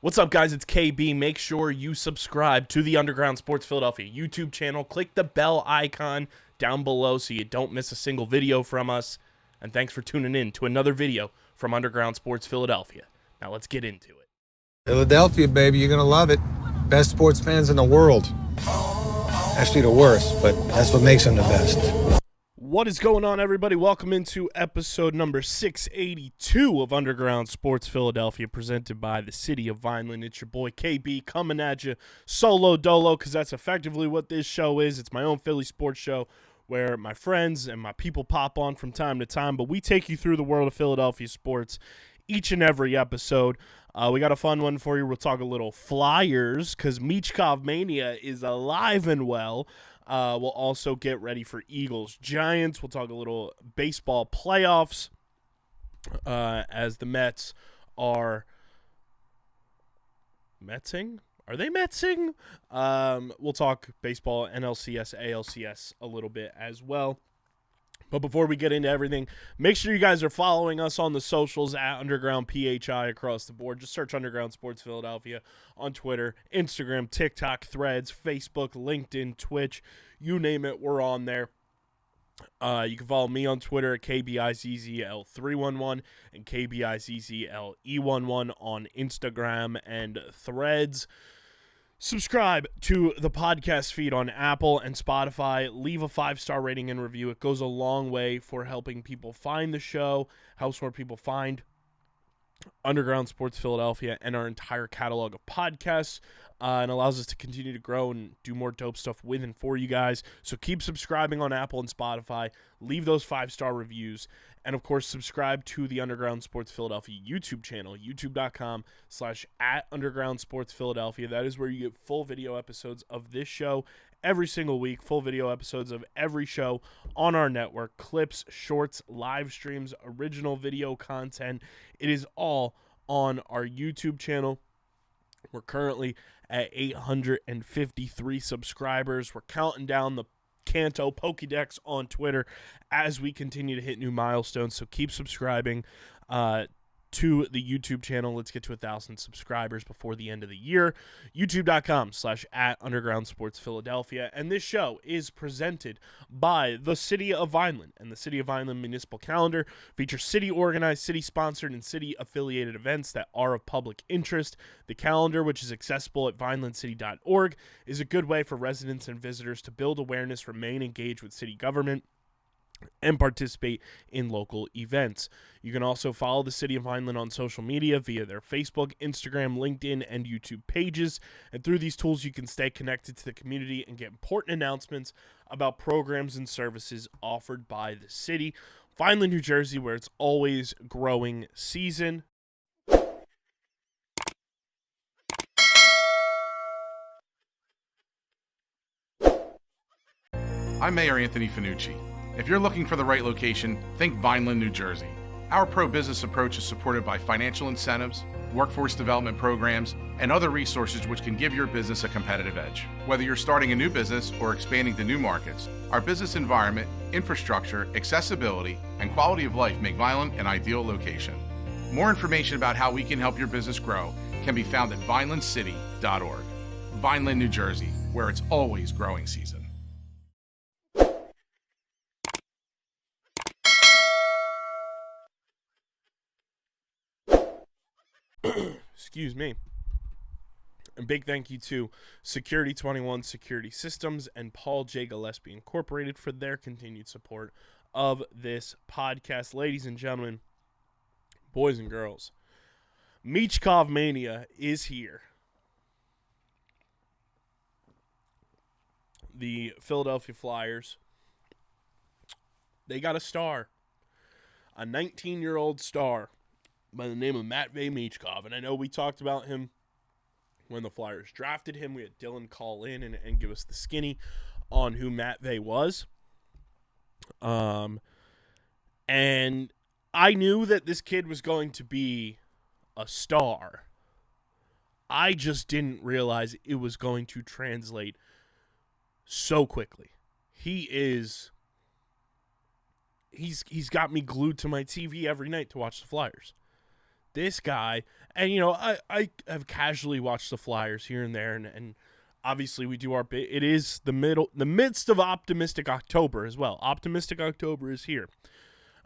What's up, guys? It's KB. Make sure you subscribe to the Underground Sports Philadelphia YouTube channel. Click the bell icon down below so you don't miss a single video from us. And thanks for tuning in to another video from Underground Sports Philadelphia. Now let's get into it. Philadelphia, baby, you're going to love it. Best sports fans in the world. Actually, the worst, but that's what makes them the best. What is going on, everybody? Welcome into episode number 682 of Underground Sports Philadelphia, presented by the City of Vineland. It's your boy KB coming at you solo dolo, because that's effectively what this show is. It's my own Philly sports show where my friends and my people pop on from time to time, but we take you through the world of Philadelphia sports each and every episode. We got a fun one for you. We'll talk a little Flyers, because Michkov Mania is alive and well. We'll also get ready for Eagles Giants. We'll talk a little baseball playoffs as the Mets are Metsing? Are they Metsing? We'll talk baseball, NLCS, ALCS a little bit as well. But before we get into everything, make sure you guys are following us on the socials at Underground PHI across the board. Just search Underground Sports Philadelphia on Twitter, Instagram, TikTok, Threads, Facebook, LinkedIn, Twitch. You name it, we're on there. You can follow me on Twitter at KBIZZL311 and KBIZZLE11 on Instagram and Threads. Subscribe to the podcast feed on Apple and Spotify. Leave a 5-star rating and review. It goes a long way for helping people find the show, helps more people find Underground Sports Philadelphia and our entire catalog of podcasts, and allows us to continue to grow and do more dope stuff with and for you guys. So keep subscribing on Apple and Spotify. Leave those 5-star reviews. And, of course, subscribe to the Underground Sports Philadelphia YouTube channel, youtube.com/@Underground Sports Philadelphia. That is where you get full video episodes of this show every single week, full video episodes of every show on our network, clips, shorts, live streams, original video content. It is all on our YouTube channel. We're currently at 853 subscribers. We're counting down the Kanto Pokédex on Twitter as we continue to hit new milestones. So keep subscribing to the YouTube channel. Let's get to 1,000 subscribers before the end of the year. YouTube.com/@Underground Sports Philadelphia. And this show is presented by the City of Vineland. And the City of Vineland Municipal Calendar features city-organized, city-sponsored, and city-affiliated events that are of public interest. The calendar, which is accessible at vinelandcity.org, is a good way for residents and visitors to build awareness, remain engaged with city government, and participate in local events. You can also follow the City of Vineland on social media via their Facebook, Instagram, LinkedIn, and YouTube pages. And through these tools, you can stay connected to the community and get important announcements about programs and services offered by the city. Vineland, New Jersey, where it's always growing season. I'm Mayor Anthony Finucci. If you're looking for the right location, think Vineland, New Jersey. Our pro-business approach is supported by financial incentives, workforce development programs, and other resources which can give your business a competitive edge. Whether you're starting a new business or expanding to new markets, our business environment, infrastructure, accessibility, and quality of life make Vineland an ideal location. More information about how we can help your business grow can be found at vinelandcity.org. Vineland, New Jersey, where it's always growing season. Excuse me. And big thank you to Security 21 Security Systems and Paul J. Gillespie Incorporated for their continued support of this podcast. Ladies and gentlemen, boys and girls, Michkov Mania is here. The Philadelphia Flyers, they got a star, a 19-year-old star by the name of Matvei Michkov. And I know we talked about him when the Flyers drafted him. We had Dylan call in and give us the skinny on who Matvei was. And I knew that this kid was going to be a star. I just didn't realize it was going to translate so quickly. He's got me glued to my TV every night to watch the Flyers. this guy, and, you know, I have casually watched the Flyers here and there, and obviously we do our bit. It is the midst of optimistic October as well. Optimistic October is here.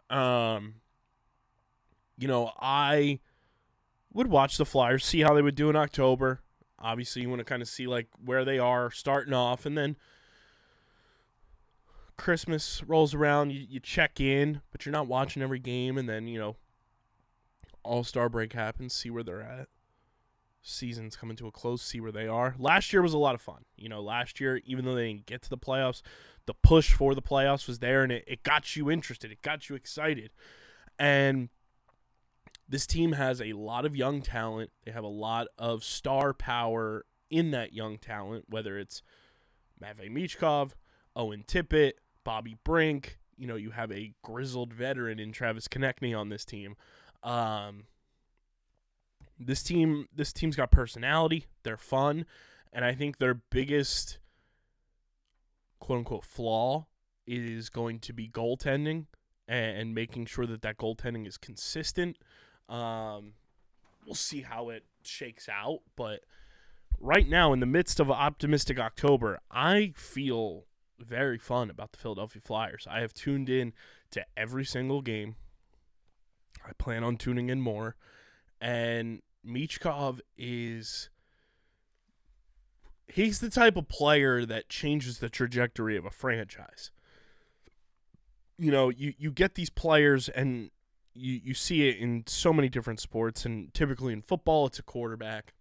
You know, I would watch the Flyers, see how they would do in October. Obviously, you want to kind of see, like, where they are starting off, and then Christmas rolls around, you check in, but you're not watching every game, and then, you know, All-Star break happens, see where they're at. Season's coming to a close, see where they are. Last year was a lot of fun. You know, last year, even though they didn't get to the playoffs, the push for the playoffs was there, and it got you interested. It got you excited. And this team has a lot of young talent. They have a lot of star power in that young talent, whether it's Matvei Michkov, Owen Tippett, Bobby Brink. You know, you have a grizzled veteran in Travis Konechny on this team. This team's got personality. They're fun, and I think their biggest quote unquote flaw is going to be goaltending and making sure that goaltending is consistent. We'll see how it shakes out, but right now, in the midst of optimistic October, I feel very fun about the Philadelphia Flyers. I have tuned in to every single game. I plan on tuning in more. And Michkov he's the type of player that changes the trajectory of a franchise. You know, you get these players, and you see it in so many different sports, and typically in football, it's a quarterback.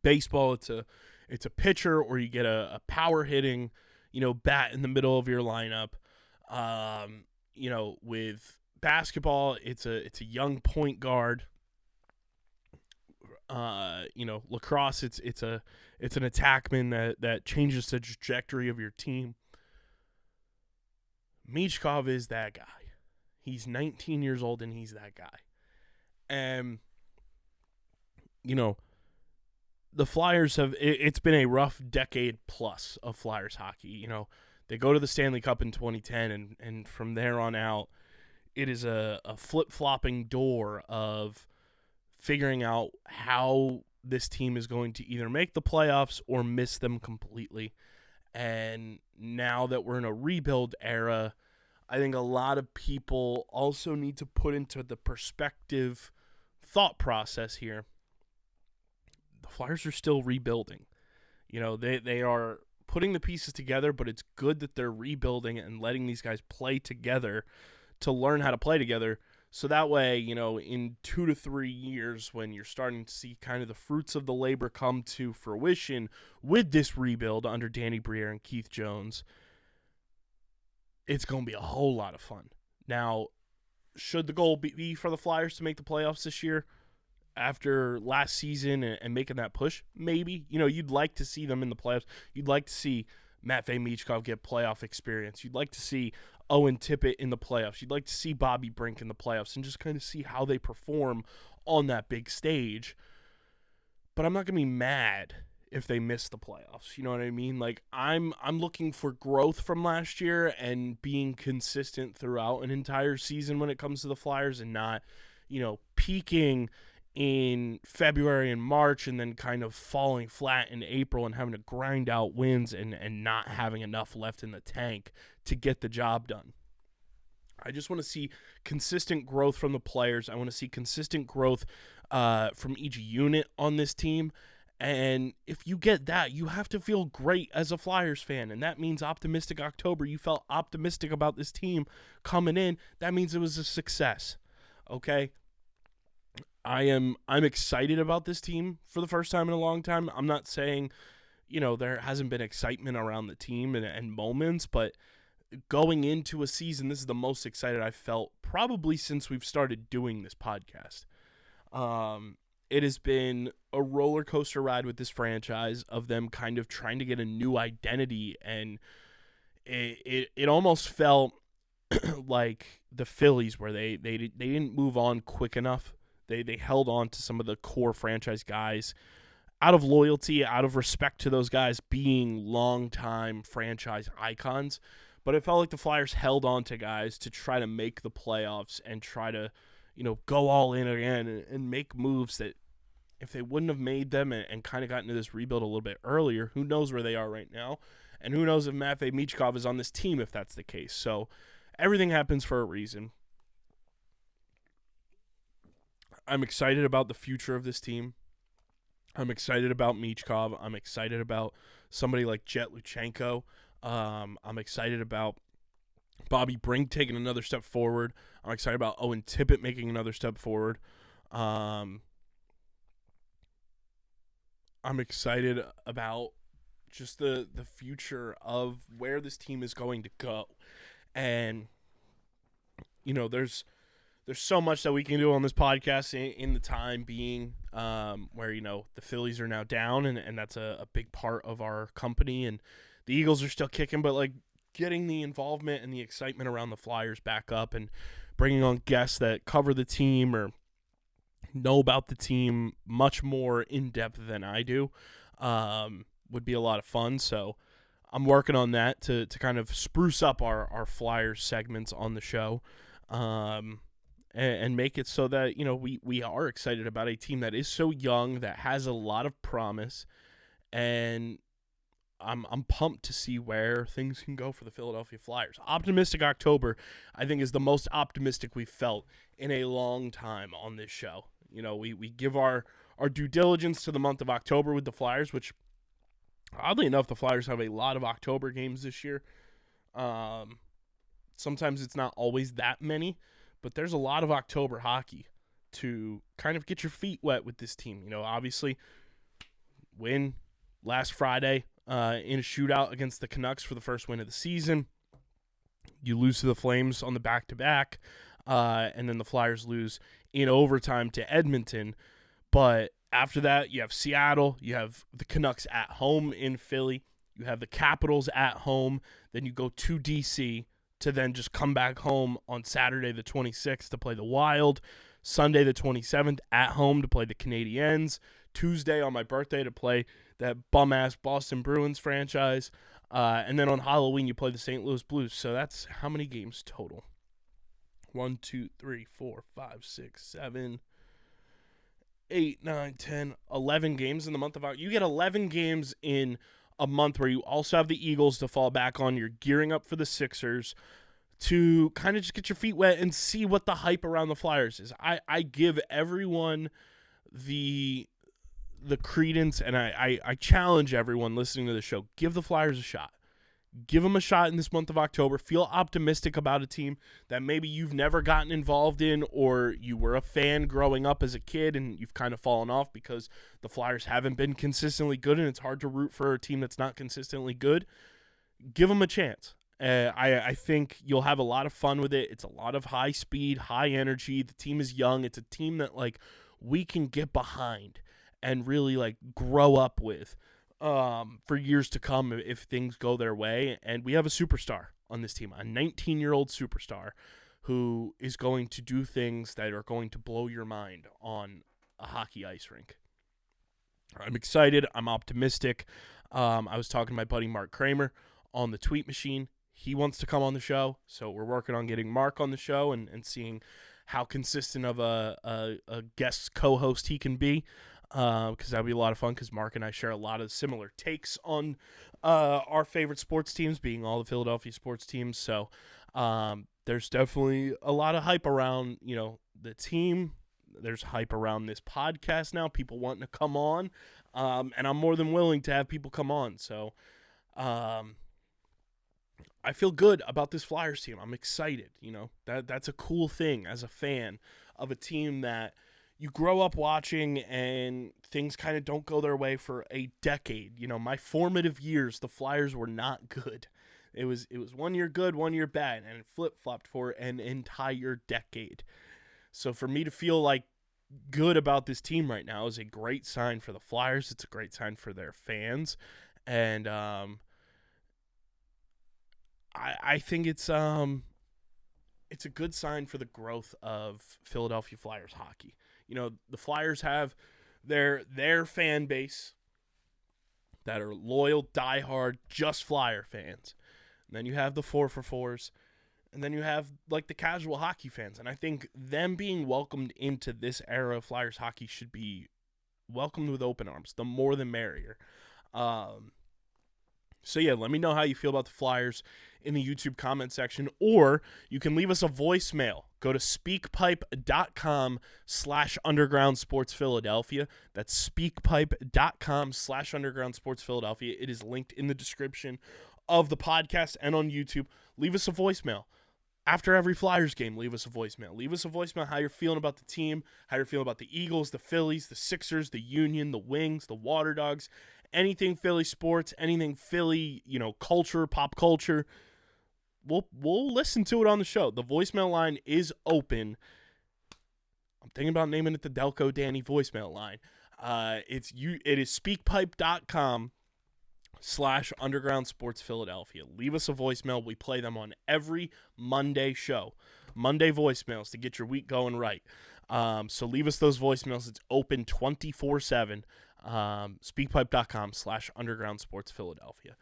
Baseball, it's a pitcher, or you get a power hitting, you know, bat in the middle of your lineup. You know, with basketball, it's a young point guard. You know, lacrosse, it's an attackman that changes the trajectory of your team. Michkov is that guy. He's 19 years old, and he's that guy. And, you know, the Flyers it's been a rough decade plus of Flyers hockey. You know, they go to the Stanley Cup in 2010, and from there on out, it is a flip-flopping door of figuring out how this team is going to either make the playoffs or miss them completely. And now that we're in a rebuild era, I think a lot of people also need to put into the perspective thought process here. The Flyers are still rebuilding. You know, they are putting the pieces together, but it's good that they're rebuilding and letting these guys play together to learn how to play together. So that way, you know, in 2 to 3 years, when you're starting to see kind of the fruits of the labor come to fruition with this rebuild under Danny Briere and Keith Jones, it's going to be a whole lot of fun. Now, should the goal be for the Flyers to make the playoffs this year after last season and making that push? Maybe. You know, you'd like to see them in the playoffs. You'd like to see Matvei Michkov get playoff experience. You'd like to see Owen Tippett in the playoffs. You'd like to see Bobby Brink in the playoffs and just kind of see how they perform on that big stage. But I'm not going to be mad if they miss the playoffs. You know what I mean? Like, I'm looking for growth from last year and being consistent throughout an entire season when it comes to the Flyers, and not, you know, peaking in February and March and then kind of falling flat in April and having to grind out wins and not having enough left in the tank to get the job done. I just want to see consistent growth from the players. I want to see consistent growth from each unit on this team. And if you get that, you have to feel great as a Flyers fan. And that means optimistic October. You felt optimistic about this team coming in. That means it was a success. Okay? I'm excited about this team for the first time in a long time. I'm not saying, you know, there hasn't been excitement around the team and moments, but going into a season, this is the most excited I've felt probably since we've started doing this podcast. It has been a roller coaster ride with this franchise of them kind of trying to get a new identity, and it almost felt like the Phillies, where they didn't move on quick enough. They held on to some of the core franchise guys out of loyalty, out of respect to those guys being longtime franchise icons. But it felt like the Flyers held on to guys to try to make the playoffs and try to, go all in again and make moves that if they wouldn't have made them and kind of got into this rebuild a little bit earlier, who knows where they are right now. And who knows if Matvei Michkov is on this team if that's the case. So everything happens for a reason. I'm excited about the future of this team. I'm excited about Michkov. I'm excited about somebody like Jet Luchenko. I'm excited about Bobby Brink taking another step forward. I'm excited about Owen Tippett making another step forward. I'm excited about just the future of where this team is going to go. And, there's so much that we can do on this podcast in the time being where, the Phillies are now down, and that's a big part of our company. And the Eagles are still kicking, but, getting the involvement and the excitement around the Flyers back up and bringing on guests that cover the team or know about the team much more in-depth than I do would be a lot of fun. So I'm working on that to kind of spruce up our Flyers segments on the show and make it so that, we are excited about a team that is so young, that has a lot of promise, and I'm pumped to see where things can go for the Philadelphia Flyers. Optimistic October, I think, is the most optimistic we've felt in a long time on this show. We give our due diligence to the month of October with the Flyers, which, oddly enough, the Flyers have a lot of October games this year. Sometimes it's not always that many, but there's a lot of October hockey to kind of get your feet wet with this team. Obviously, win last Friday in a shootout against the Canucks for the first win of the season. You lose to the Flames on the back-to-back, and then the Flyers lose in overtime to Edmonton. But after that, you have Seattle, you have the Canucks at home in Philly, you have the Capitals at home, then you go to D.C. to then just come back home on Saturday the 26th to play the Wild, Sunday the 27th at home to play the Canadiens, Tuesday on my birthday to play that bum-ass Boston Bruins franchise, and then on Halloween you play the St. Louis Blues. So that's how many games total? 1, 2, 3, 4, 5, 6, 7, 8, 9, 10, 11 games in the month of October. You get 11 games in a month where you also have the Eagles to fall back on. You're gearing up for the Sixers to kind of just get your feet wet and see what the hype around the Flyers is. I give everyone the credence, and I challenge everyone listening to the show, give the Flyers a shot. Give them a shot in this month of October. Feel optimistic about a team that maybe you've never gotten involved in, or you were a fan growing up as a kid and you've kind of fallen off because the Flyers haven't been consistently good and it's hard to root for a team that's not consistently good. Give them a chance. I think you'll have a lot of fun with it. It's a lot of high speed, high energy. The team is young. It's a team that we can get behind and really grow up with for years to come if things go their way. And we have a superstar on this team, a 19-year-old superstar who is going to do things that are going to blow your mind on a hockey ice rink. I'm excited. I'm optimistic. I was talking to my buddy Mark Kramer on the tweet machine. He wants to come on the show, so we're working on getting Mark on the show and seeing how consistent of a guest co-host he can be. Because that would be a lot of fun, because Mark and I share a lot of similar takes on our favorite sports teams, being all the Philadelphia sports teams. So there's definitely a lot of hype around, the team. There's hype around this podcast now, people wanting to come on, and I'm more than willing to have people come on. So I feel good about this Flyers team. I'm excited. That's a cool thing as a fan of a team that you grow up watching and things kind of don't go their way for a decade. My formative years, the Flyers were not good. It was 1 year good, 1 year bad, and it flip-flopped for an entire decade. So for me to feel good about this team right now is a great sign for the Flyers. It's a great sign for their fans. And I think it's a good sign for the growth of Philadelphia Flyers hockey. The Flyers have their fan base that are loyal, diehard, just Flyer fans. And then you have the 4-for-4s. And then you have, like, the casual hockey fans. And I think them being welcomed into this era of Flyers hockey should be welcomed with open arms. The more the merrier. So, yeah, let me know how you feel about the Flyers in the YouTube comment section. Or you can leave us a voicemail. Go to speakpipe.com/undergroundsportsphiladelphia. That's speakpipe.com/undergroundsportsphiladelphia. It is linked in the description of the podcast and on YouTube. Leave us a voicemail. After every Flyers game, leave us a voicemail. Leave us a voicemail how you're feeling about the team, how you're feeling about the Eagles, the Phillies, the Sixers, the Union, the Wings, the Water Dogs, anything Philly sports, anything Philly, culture, pop culture. We'll listen to it on the show. The voicemail line is open. I'm thinking about naming it the Delco Danny voicemail line. It is speakpipe.com/undergroundsportsphiladelphia. Leave us a voicemail. We play them on every Monday show. Monday voicemails to get your week going right. So leave us those voicemails. It's open 24/7. Speakpipe.com/undergroundsportsphiladelphia.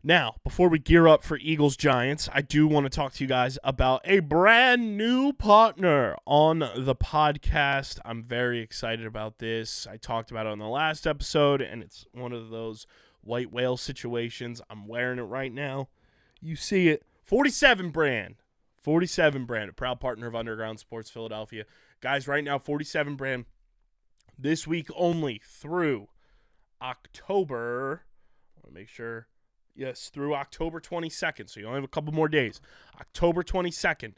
Now, before we gear up for Eagles-Giants, I do want to talk to you guys about a brand new partner on the podcast. I'm very excited about this. I talked about it on the last episode, and it's one of those white whale situations. I'm wearing it right now. You see it. 47 brand. 47 brand, a proud partner of Underground Sports Philadelphia. Guys, right now, 47 brand. This week only through October. I want to make sure. Yes, through October 22nd, so you only have a couple more days. October 22nd,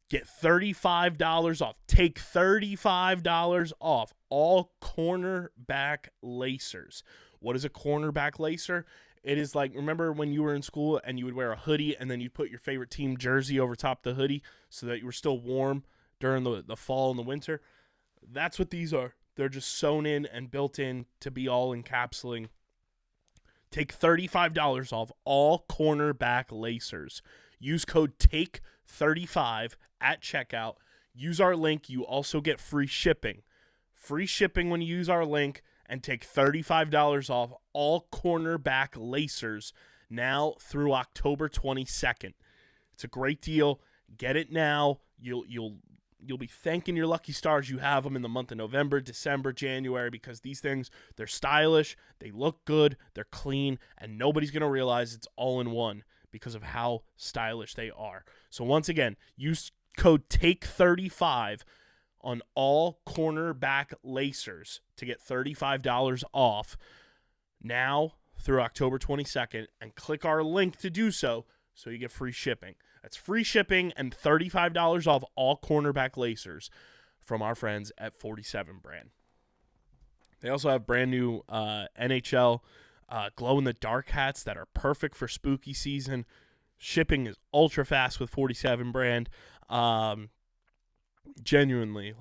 get $35 off. Take $35 off all cornerback lacers. What is a cornerback lacer? It is like, remember when you were in school and you would wear a hoodie and then you'd put your favorite team jersey over top the hoodie so that you were still warm during the fall and the winter? That's what these are. They're just sewn in and built in to be all encapsulating. Take $35 off all cornerback lacers. Use code TAKE35 at checkout. Use our link. You also get free shipping. Free shipping when you use our link, and take $35 off all cornerback lacers now through October 22nd. It's a great deal. Get it now. You'll be thanking your lucky stars you have them in the month of November, December, January, because these things, they're stylish, they look good, they're clean, and nobody's going to realize it's all in one because of how stylish they are. So once again, use code TAKE35 on all cornerback lacers to get $35 off now through October 22nd, and click our link to do so you get free shipping. That's free shipping and $35 off all cornerback lacers from our friends at 47 brand. They also have brand new NHL glow-in-the-dark hats that are perfect for spooky season. Shipping is ultra fast with 47 brand. Genuinely,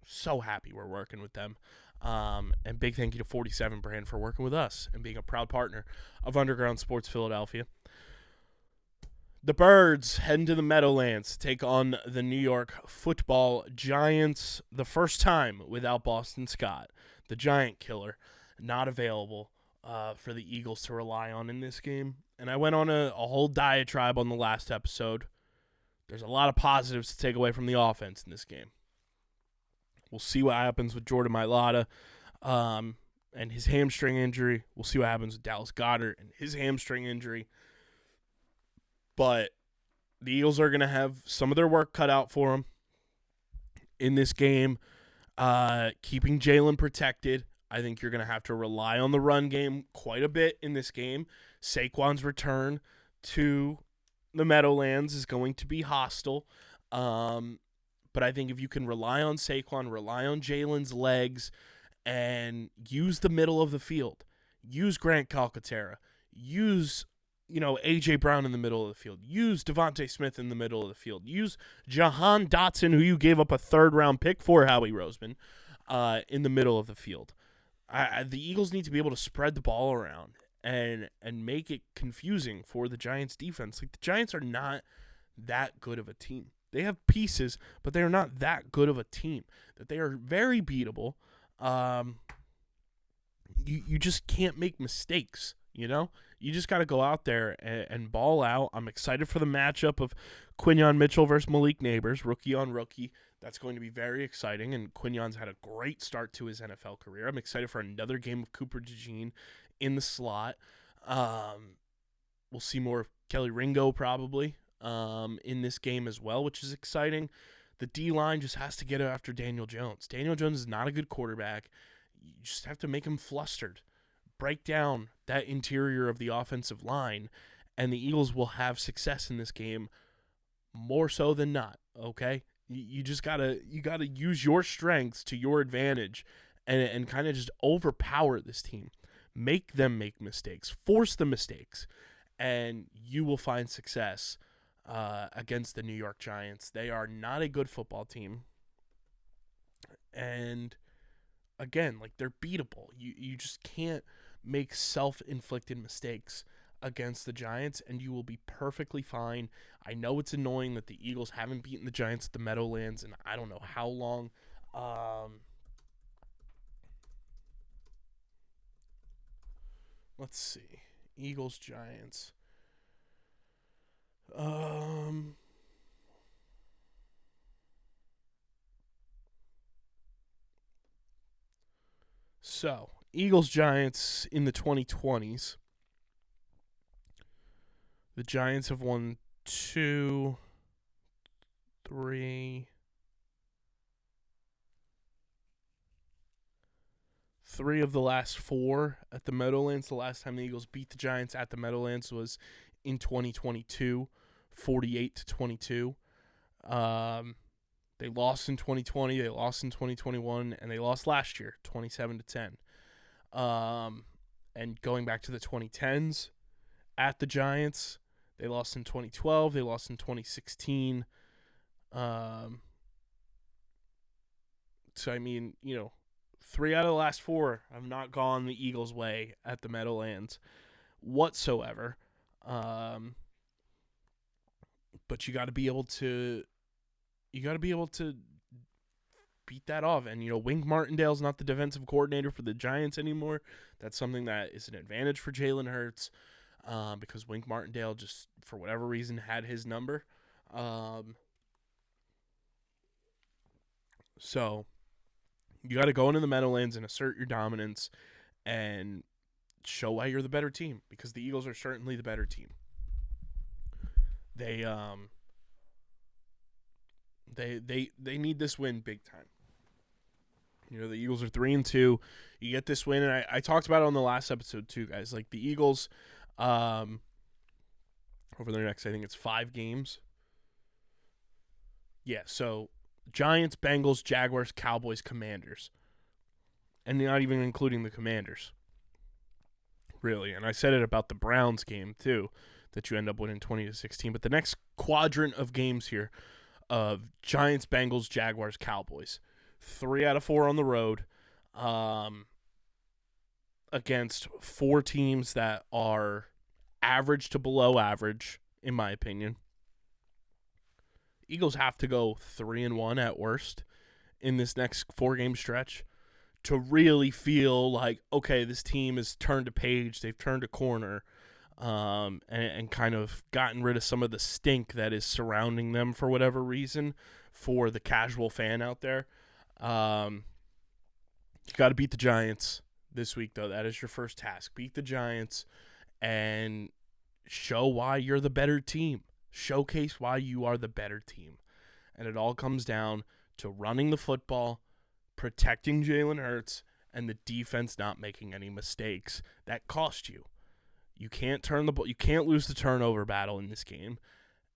so happy we're working with them. And big thank you to 47 brand for working with us and being a proud partner of Underground Sports Philadelphia. The Birds heading to the Meadowlands to take on the New York Football Giants. The first time without Boston Scott, the Giant Killer, not available for the Eagles to rely on in this game. And I went on a whole diatribe on the last episode. There's a lot of positives to take away from the offense in this game. We'll see what happens with Jordan Mailata and his hamstring injury. We'll see what happens with Dallas Goedert and his hamstring injury. But the Eagles are going to have some of their work cut out for them in this game. Keeping Jalen protected. I think you're going to have to rely on the run game quite a bit in this game. Saquon's return to the Meadowlands is going to be hostile. But I think if you can rely on Saquon, rely on Jalen's legs, and use the middle of the field, use Grant Calcaterra, use A.J. Brown in the middle of the field. Use Devontae Smith in the middle of the field. Use Jahan Dotson, who you gave up a third-round pick for, Howie Roseman, in the middle of the field. The Eagles need to be able to spread the ball around and make it confusing for the Giants' defense. The Giants are not that good of a team. They have pieces, but they are not that good of a team. That they are very beatable. You just can't make mistakes You know, you just got to go out there and ball out. I'm excited for the matchup of Quinyon Mitchell versus Malik Neighbors, rookie on rookie. That's going to be very exciting, and Quinyon's had a great start to his NFL career. I'm excited for another game of Cooper DeJean in the slot. We'll see more of Kelly Ringo probably in this game as well, which is exciting. The D-line just has to get after Daniel Jones. Daniel Jones is not a good quarterback. You just have to make him flustered. Break down that interior of the offensive line, and the Eagles will have success in this game more so than not, okay? You just gotta use your strengths to your advantage and kind of just overpower this team. Make them make mistakes. Force the mistakes, and you will find success against the New York Giants. They are not a good football team, and again, like, they're beatable. You just can't make self-inflicted mistakes against the Giants, and you will be perfectly fine. I know it's annoying that the Eagles haven't beaten the Giants at the Meadowlands in I don't know how long. Let's see. Eagles, Giants. So, Eagles, Giants in the 2020s. The Giants have won 2, 3 of the last 4 at the Meadowlands. The last time the Eagles beat the Giants at the Meadowlands was in 2022, 48-22. They lost in 2020, they lost in 2021, and they lost last year, 27-10. And going back to the 2010s at the Giants, they lost in 2012, they lost in 2016. So, I mean, 3 out of the last 4 have not gone the Eagles' way at the Meadowlands whatsoever. But you got to be able to beat that off. And Wink Martindale's not the defensive coordinator for the Giants anymore. That's something that is an advantage for Jalen Hurts, because Wink Martindale just, for whatever reason, had his number. So you got to go into the Meadowlands and assert your dominance and show why you're the better team, because the Eagles are certainly the better team. They need this win big time. The Eagles are 3-2. You get this win, and I talked about it on the last episode too, guys. Like, the Eagles, over their next, I think it's 5 games. Yeah, so Giants, Bengals, Jaguars, Cowboys, Commanders. And not even including the Commanders. Really. And I said it about the Browns game, too, that you end up winning 20-16. But the next quadrant of games here of Giants, Bengals, Jaguars, Cowboys. 3 out of 4 on the road against 4 teams that are average to below average, in my opinion. Eagles have to go 3-1 at worst in this next 4-game stretch to really feel like, okay, this team has turned a page, they've turned a corner, and kind of gotten rid of some of the stink that is surrounding them for whatever reason for the casual fan out there. You got to beat the Giants this week, though. That is your first task. Beat the Giants and show why you're the better team. Showcase why you are the better team. And it all comes down to running the football, protecting Jalen Hurts, and the defense not making any mistakes that cost you. You can't turn the ball. You can't lose the turnover battle in this game,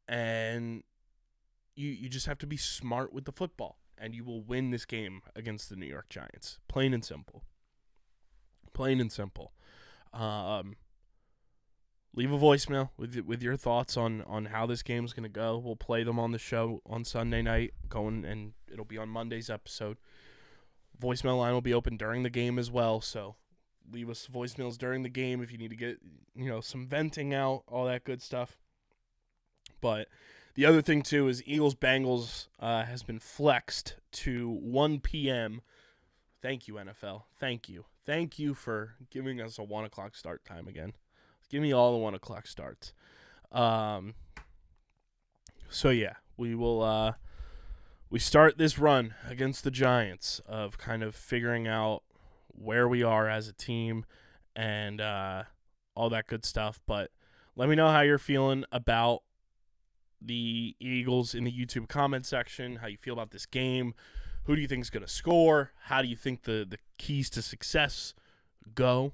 and you just have to be smart with the football, and you will win this game against the New York Giants. Plain and simple. Plain and simple. Leave a voicemail with your thoughts on how this game is going to go. We'll play them on the show on Sunday night, and it'll be on Monday's episode. Voicemail line will be open during the game as well, so leave us voicemails during the game if you need to get some venting out, all that good stuff. But the other thing too is Eagles-Bengals has been flexed to 1 p.m. Thank you, NFL. Thank you. Thank you for giving us a 1 o'clock start time again. Give me all the 1 o'clock starts. So, yeah, we will we start this run against the Giants of kind of figuring out where we are as a team and all that good stuff. But let me know how you're feeling about the Eagles in the YouTube comment section, how you feel about this game. Who do you think is going to score? How do you think the keys to success go?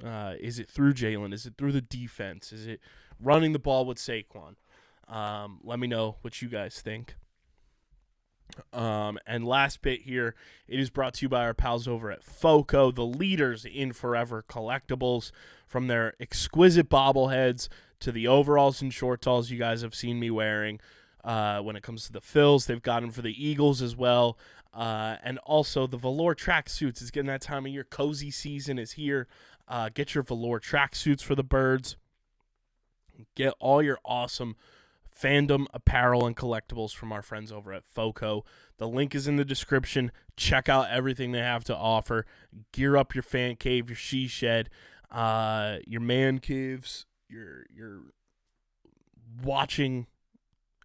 Is it through Jalen? Is it through the defense? Is it running the ball with Saquon? Let me know what you guys think. And last bit here, it is brought to you by our pals over at FOCO, the leaders in forever collectibles. From their exquisite bobbleheads to the overalls and shortalls you guys have seen me wearing. When it comes to the Phillies, they've got them for the Eagles as well. And also the velour tracksuits. It's getting that time of year. Cozy season is here. Get your velour tracksuits for the birds. Get all your awesome fandom apparel and collectibles from our friends over at FOCO. The link is in the description. Check out everything they have to offer. Gear up your fan cave, your she shed, your man caves, your watching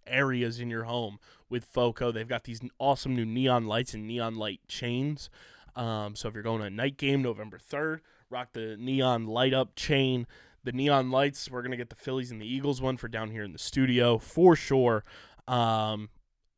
areas in your home with FOCO. They've got these awesome new neon lights and neon light chains. So if you're going to a night game November 3rd, rock the neon light up chain. The neon lights, we're going to get the Phillies and the Eagles one for down here in the studio for sure.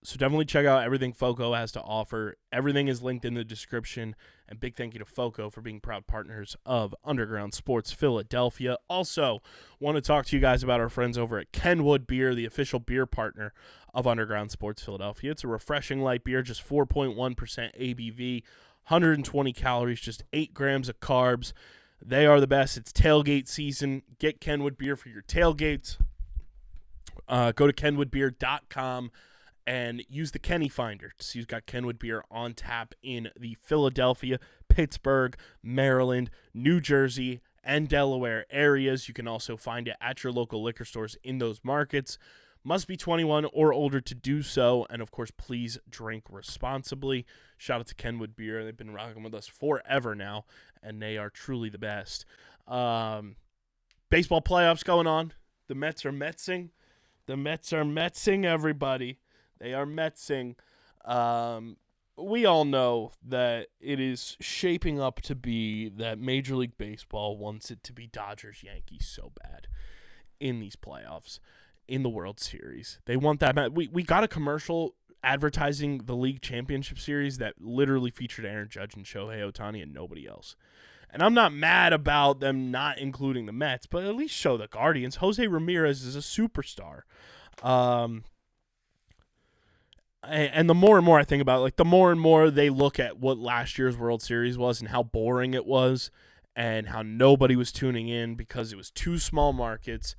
So definitely check out everything FOCO has to offer. Everything is linked in the description. And big thank you to FOCO for being proud partners of Underground Sports Philadelphia. Also, want to talk to you guys about our friends over at Kenwood Beer, the official beer partner of Underground Sports Philadelphia. It's a refreshing light beer, just 4.1% ABV, 120 calories, just 8 grams of carbs. They are the best. It's tailgate season. Get Kenwood Beer for your tailgates. Go to kenwoodbeer.com and use the Kenny Finder to see who's got Kenwood Beer on tap in the Philadelphia, Pittsburgh, Maryland, New Jersey, and Delaware areas. You can also find it at your local liquor stores in those markets. Must be 21 or older to do so. And, of course, please drink responsibly. Shout out to Kenwood Beer. They've been rocking with us forever now, and they are truly the best. Baseball playoffs going on. The Mets are Metsing. The Mets are Metsing, everybody. They are Metsing. We all know that it is shaping up to be that Major League Baseball wants it to be Dodgers-Yankees so bad in these playoffs, in the World Series. They want that. We got a commercial advertising the League Championship Series that literally featured Aaron Judge and Shohei Ohtani and nobody else. And I'm not mad about them not including the Mets, but at least show the Guardians. Jose Ramirez is a superstar. And the more and more I think about it, like the more and more they look at what last year's World Series was and how boring it was and how nobody was tuning in because it was two small markets.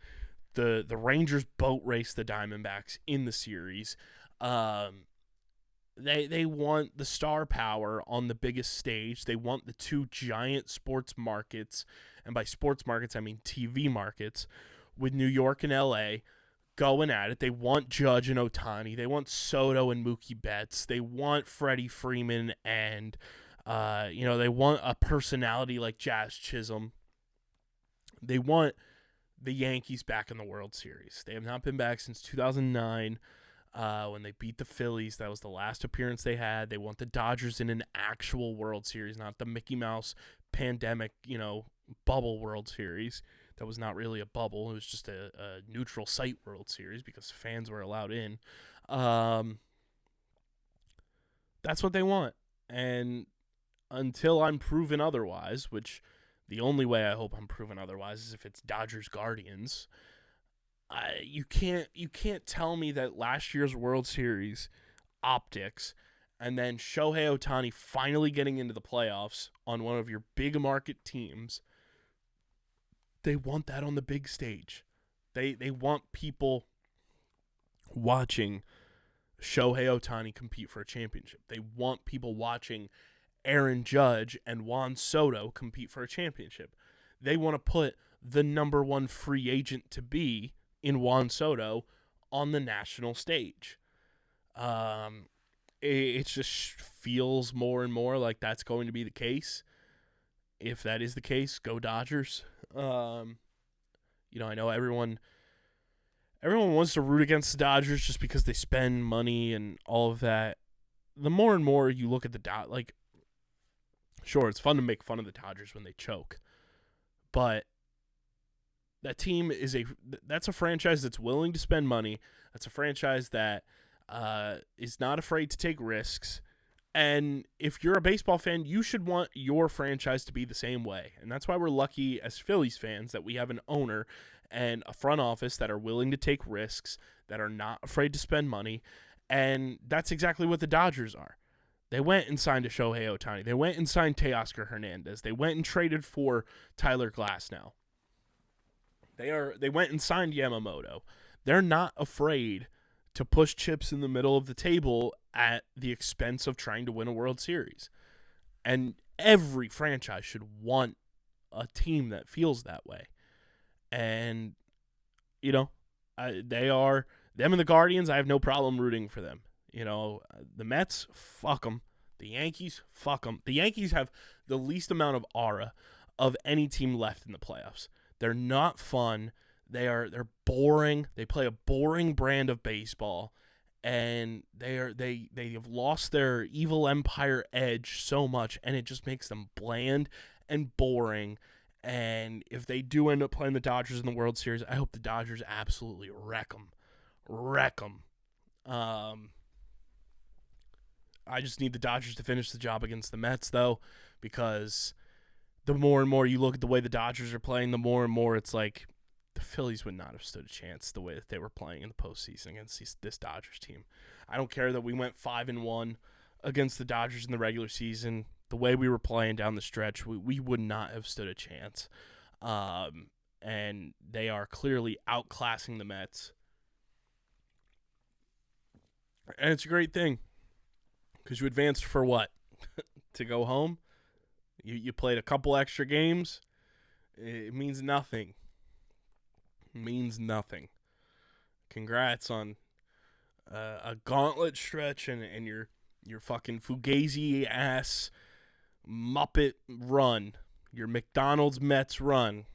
The Rangers boat raced the Diamondbacks in the series. They want the star power on the biggest stage. They want the two giant sports markets, and by sports markets I mean TV markets, with New York and LA going at it. They want Judge and Ohtani. They want Soto and Mookie Betts. They want Freddie Freeman and they want a personality like Jazz Chisholm. They want the Yankees back in the World Series. They have not been back since 2009 when they beat the Phillies. That was the last appearance they had. They want the Dodgers in an actual World Series, not the Mickey Mouse pandemic, bubble World Series. That was not really a bubble. It was just a neutral site World Series because fans were allowed in. That's what they want. And until I'm proven otherwise, which the only way I hope I'm proven otherwise is if it's Dodgers Guardians, you can't tell me that last year's World Series optics and then Shohei Ohtani finally getting into the playoffs on one of your big market teams, they want that on the big stage. They want people watching Shohei Ohtani compete for a championship. They want people watching Aaron Judge and Juan Soto compete for a championship. They want to put the number one free agent to be in Juan Soto on the national stage. it just feels more and more like that's going to be the case. If that is the case, go Dodgers. I know everyone wants to root against the Dodgers just because they spend money and all of that. The more and more you look at the sure, it's fun to make fun of the Dodgers when they choke, but that team that's a franchise that's willing to spend money. That's a franchise that is not afraid to take risks. And if you're a baseball fan, you should want your franchise to be the same way. And that's why we're lucky as Phillies fans that we have an owner and a front office that are willing to take risks, that are not afraid to spend money. And that's exactly what the Dodgers are. They went and signed a Shohei Ohtani. They went and signed Teoscar Hernandez. They went and traded for Tyler Glasnow. They went and signed Yamamoto. They're not afraid to push chips in the middle of the table at the expense of trying to win a World Series. And every franchise should want a team that feels that way. And, them and the Guardians, I have no problem rooting for them. The Mets, fuck them. The Yankees, fuck them. The Yankees have the least amount of aura of any team left in the playoffs. They're not fun. They're boring. They play a boring brand of baseball, and they have lost their evil empire edge so much, and it just makes them bland and boring. And if they do end up playing the Dodgers in the World Series, I hope the Dodgers absolutely wreck them. I just need the Dodgers to finish the job against the Mets, though, because the more and more you look at the way the Dodgers are playing, the more and more it's like the Phillies would not have stood a chance the way that they were playing in the postseason against this Dodgers team. I don't care that we went 5-1 against the Dodgers in the regular season. The way we were playing down the stretch, we would not have stood a chance. And they are clearly outclassing the Mets. And it's a great thing, because you advanced for what? To go home? You played a couple extra games. It means nothing. Congrats on a gauntlet stretch and your fucking Fugazi ass Muppet run, your McDonald's Mets run.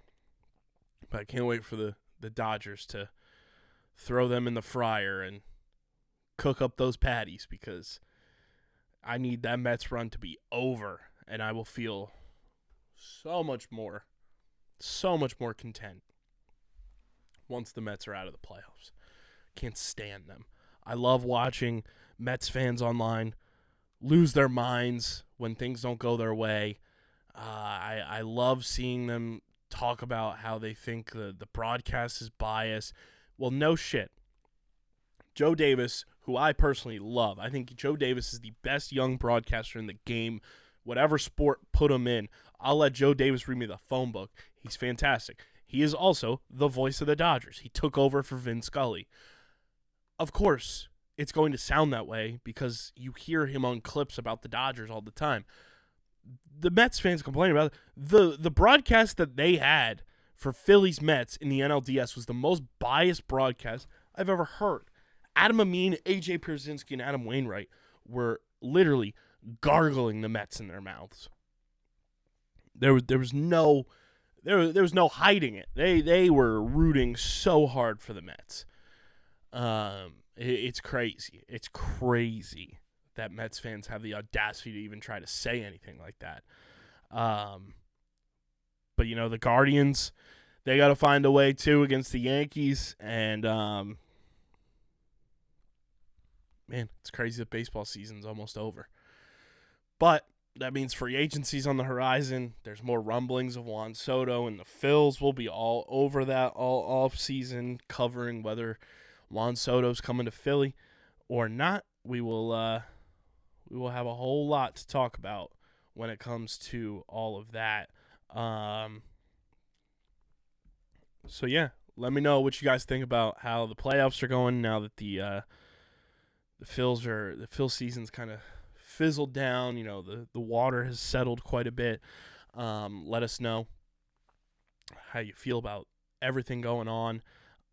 But I can't wait for the Dodgers to throw them in the fryer and cook up those patties, because I need that Mets run to be over, and I will feel so much more content once the Mets are out of the playoffs. Can't stand them. I love watching Mets fans online lose their minds when things don't go their way. I love seeing them talk about how they think the broadcast is biased. Well, no shit. Joe Davis, who I personally love, I think Joe Davis is the best young broadcaster in the game. Whatever sport put him in, I'll let Joe Davis read me the phone book. He's fantastic. He is also the voice of the Dodgers. He took over for Vin Scully. Of course, it's going to sound that way because you hear him on clips about the Dodgers all the time. The Mets fans complain about it. The broadcast that they had for Phillies Mets in the NLDS was the most biased broadcast I've ever heard. Adam Amin, AJ Pierzynski, and Adam Wainwright were literally gargling the Mets in their mouths. There was no hiding it. They were rooting so hard for the Mets. It's crazy. It's crazy that Mets fans have the audacity to even try to say anything like that. But the Guardians, they got to find a way too against the Yankees, and man, it's crazy that baseball season's almost over. But that means free agency's on the horizon. There's more rumblings of Juan Soto, and the Phils will be all over that all off season, covering whether Juan Soto's coming to Philly or not. We will have a whole lot to talk about when it comes to all of that. So yeah, let me know what you guys think about how the playoffs are going now that the Phil season's kind of fizzled down. The water has settled quite a bit. Let us know how you feel about everything going on.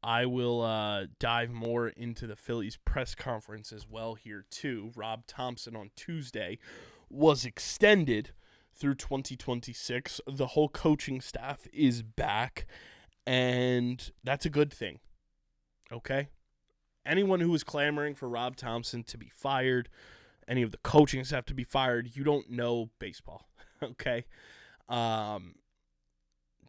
I will dive more into the Phillies press conference as well here too. Rob Thompson on Tuesday was extended through 2026. The whole coaching staff is back, and that's a good thing. Okay? Anyone who is clamoring for Rob Thompson to be fired, any of the coaching staff to be fired, you don't know baseball. Okay? To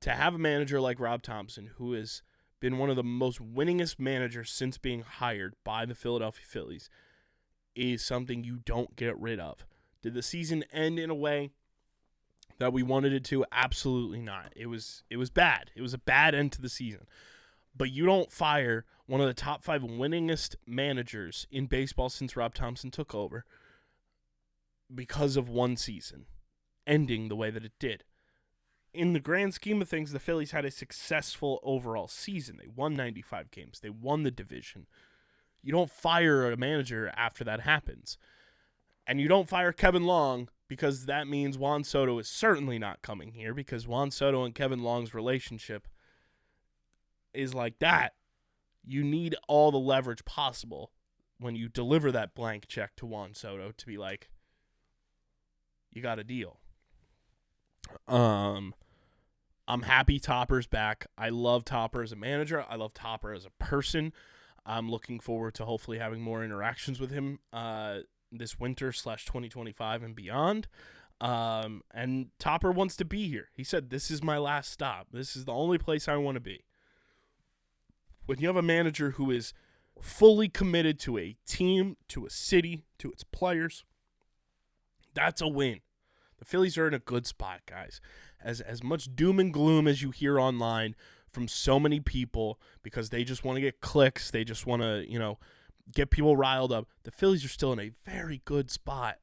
have a manager like Rob Thompson, who has been one of the most winningest managers since being hired by the Philadelphia Phillies, is something you don't get rid of. Did the season end in a way that we wanted it to? Absolutely not. It was bad. It was a bad end to the season. But you don't fire one of the top 5 winningest managers in baseball since Rob Thompson took over because of one season ending the way that it did. In the grand scheme of things, the Phillies had a successful overall season. They won 95 games. They won the division. You don't fire a manager after that happens. And you don't fire Kevin Long, because that means Juan Soto is certainly not coming here, because Juan Soto and Kevin Long's relationship is like that. You need all the leverage possible when you deliver that blank check to Juan Soto to be like, you got a deal. I'm happy Topper's back. I love Topper as a manager. I love Topper as a person. I'm looking forward to hopefully having more interactions with him this winter / 2025 and beyond. And Topper wants to be here. He said, this is my last stop. This is the only place I want to be. When you have a manager who is fully committed to a team, to a city, to its players, that's a win. The Phillies are in a good spot, guys. As much doom and gloom as you hear online from so many people because they just want to get clicks, they just want to, get people riled up, the Phillies are still in a very good spot.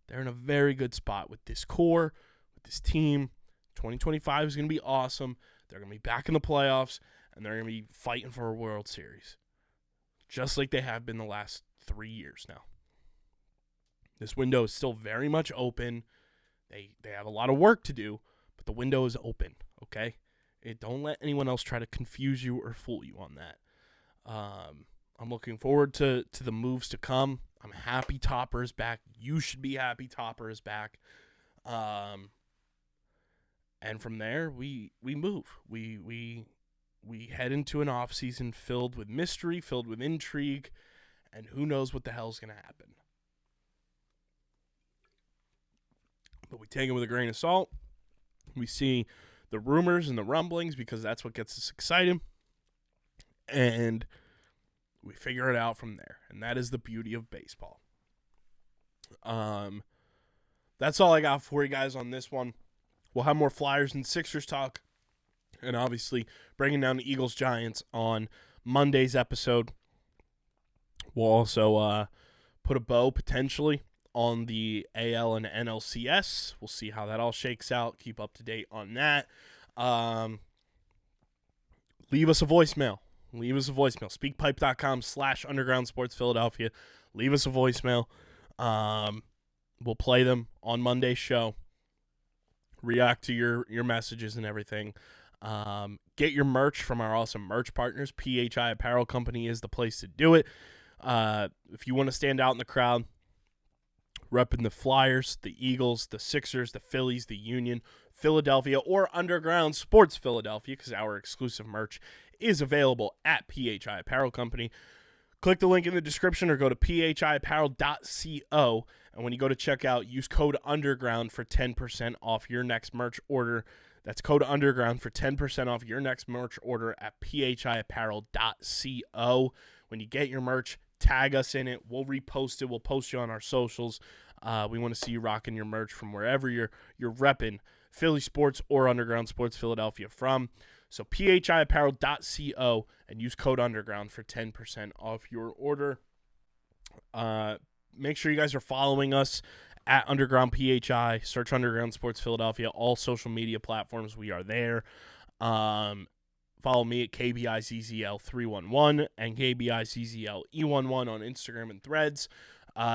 They're in a very good spot with this core, with this team. 2025 is going to be awesome. They're going to be back in the playoffs, and they're going to be fighting for a World Series, just like they have been the last 3 years now. This window is still very much open. They have a lot of work to do, but the window is open, okay? Don't let anyone else try to confuse you or fool you on that. I'm looking forward to the moves to come. I'm happy Topper is back. You should be happy Topper is back. And from there, we move. We head into an offseason filled with mystery, filled with intrigue, and who knows what the hell's going to happen. But we take it with a grain of salt. We see the rumors and the rumblings because that's what gets us excited. And we figure it out from there. And that is the beauty of baseball. That's all I got for you guys on this one. We'll have more Flyers and Sixers talk. And obviously breaking down the Eagles-Giants on Monday's episode. We'll also put a bow potentially on the AL and NLCS. We'll see how that all shakes out. Keep up to date on that. Leave us a voicemail. Speakpipe.com/undergroundsportsphiladelphia. Leave us a voicemail. We'll play them on Monday's show. React to your messages and everything. Get your merch from our awesome merch partners. PHI Apparel Company is the place to do it. If you want to stand out in the crowd, repping the Flyers, the Eagles, the Sixers, the Phillies, the Union, Philadelphia, or Underground Sports Philadelphia, because our exclusive merch is available at PHI Apparel Company. Click the link in the description or go to phiapparel.co. And when you go to checkout, use code UNDERGROUND for 10% off your next merch order. That's code UNDERGROUND for 10% off your next merch order at phiapparel.co. When you get your merch, tag us in it. We'll repost it. We'll post you on our socials. We want to see you rocking your merch from wherever you're repping Philly sports or Underground Sports Philadelphia from. So phiapparel.co and use code UNDERGROUND for 10% off your order. Make sure you guys are following us at Underground PHI. Search Underground Sports Philadelphia. All social media platforms, we are there. Follow me at KBIZZL311 and KBIZZLE11 on Instagram and Threads.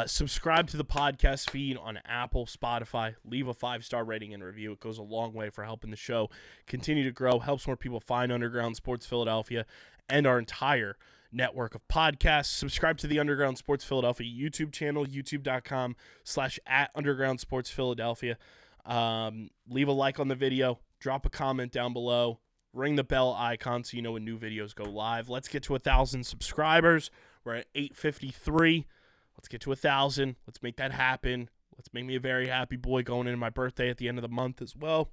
Subscribe to the podcast feed on Apple, Spotify. Leave a 5-star rating and review. It goes a long way for helping the show continue to grow, helps more people find Underground Sports Philadelphia and our entire network of podcasts. Subscribe to the Underground Sports Philadelphia YouTube channel, youtube.com/@Underground Sports Philadelphia. Leave a like on the video. Drop a comment down below. Ring the bell icon so you know when new videos go live. Let's get to 1,000 subscribers. We're at 853. Let's get to 1,000. Let's make that happen. Let's make me a very happy boy going into my birthday at the end of the month as well.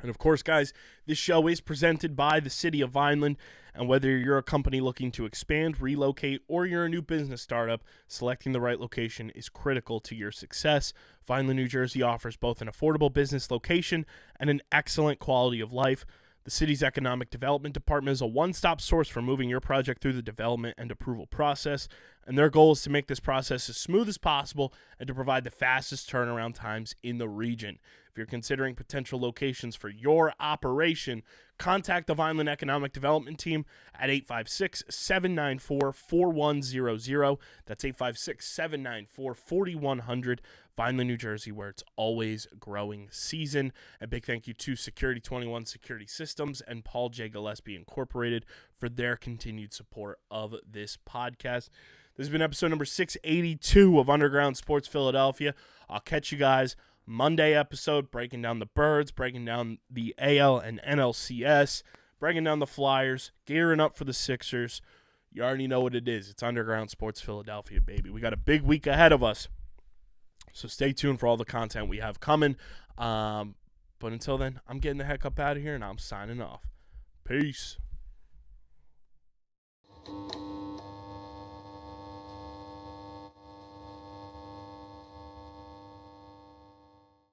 And of course, guys, this show is presented by the City of Vineland. And whether you're a company looking to expand, relocate, or you're a new business startup, selecting the right location is critical to your success. Vineland, New Jersey offers both an affordable business location and an excellent quality of life. The city's economic development department is a one-stop source for moving your project through the development and approval process, and their goal is to make this process as smooth as possible and to provide the fastest turnaround times in the region. If you're considering potential locations for your operation, contact the Vineland Economic Development Team at 856-794-4100. That's 856-794-4100. Vineland, New Jersey, where it's always growing season. A big thank you to Security 21 Security Systems and Paul J. Gillespie Incorporated for their continued support of this podcast. This has been episode number 682 of Underground Sports Philadelphia. I'll catch you guys Monday episode, breaking down the Birds, breaking down the AL and NLCS, breaking down the Flyers, gearing up for the Sixers. You already know what it is. It's Underground Sports Philadelphia, baby. We got a big week ahead of us. So stay tuned for all the content we have coming. But until then, I'm getting the heck up out of here, and I'm signing off. Peace.